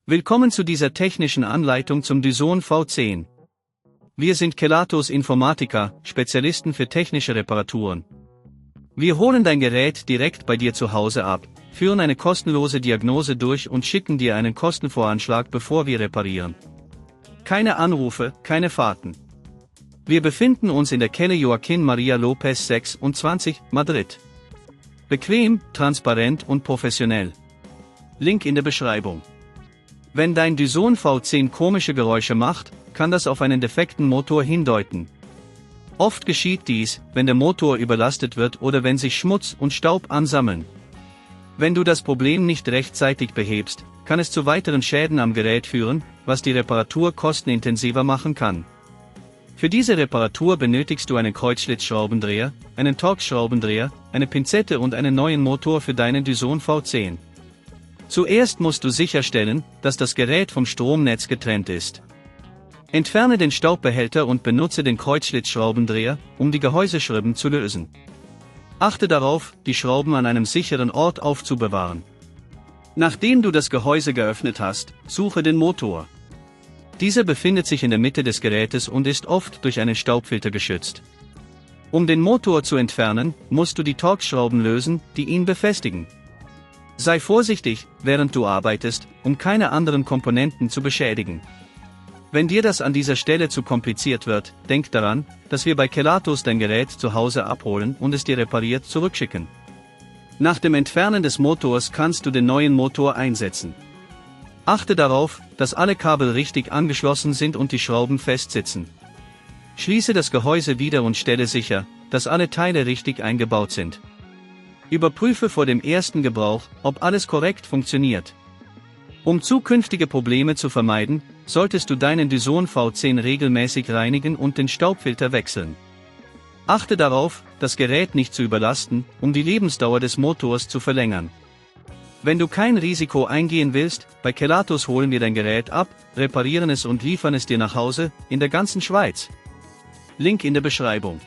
Willkommen zu dieser technischen Anleitung zum Dyson V10. Wir sind Kelatos Informática, Spezialisten für technische Reparaturen. Wir holen dein Gerät direkt bei dir zu Hause ab, führen eine kostenlose Diagnose durch und schicken dir einen Kostenvoranschlag, bevor wir reparieren. Keine Anrufe, keine Fahrten. Wir befinden uns in der Calle Joaquín María López 26, Madrid. Bequem, transparent und professionell. Link in der Beschreibung. Wenn dein Dyson V10 komische Geräusche macht, kann das auf einen defekten Motor hindeuten. Oft geschieht dies, wenn der Motor überlastet wird oder wenn sich Schmutz und Staub ansammeln. Wenn du das Problem nicht rechtzeitig behebst, kann es zu weiteren Schäden am Gerät führen, was die Reparatur kostenintensiver machen kann. Für diese Reparatur benötigst du einen Kreuzschlitzschraubendreher, einen Torx-Schraubendreher, eine Pinzette und einen neuen Motor für deinen Dyson V10. Zuerst musst du sicherstellen, dass das Gerät vom Stromnetz getrennt ist. Entferne den Staubbehälter und benutze den Kreuzschlitzschraubendreher, um die Gehäuseschrauben zu lösen. Achte darauf, die Schrauben an einem sicheren Ort aufzubewahren. Nachdem du das Gehäuse geöffnet hast, suche den Motor. Dieser befindet sich in der Mitte des Gerätes und ist oft durch einen Staubfilter geschützt. Um den Motor zu entfernen, musst du die Torx-Schrauben lösen, die ihn befestigen. Sei vorsichtig, während du arbeitest, um keine anderen Komponenten zu beschädigen. Wenn dir das an dieser Stelle zu kompliziert wird, denk daran, dass wir bei Kelatos dein Gerät zu Hause abholen und es dir repariert zurückschicken. Nach dem Entfernen des Motors kannst du den neuen Motor einsetzen. Achte darauf, dass alle Kabel richtig angeschlossen sind und die Schrauben fest sitzen. Schließe das Gehäuse wieder und stelle sicher, dass alle Teile richtig eingebaut sind. Überprüfe vor dem ersten Gebrauch, ob alles korrekt funktioniert. Um zukünftige Probleme zu vermeiden, solltest du deinen Dyson V10 regelmäßig reinigen und den Staubfilter wechseln. Achte darauf, das Gerät nicht zu überlasten, um die Lebensdauer des Motors zu verlängern. Wenn du kein Risiko eingehen willst, bei Kelatos holen wir dein Gerät ab, reparieren es und liefern es dir nach Hause, in der ganzen Schweiz. Link in der Beschreibung.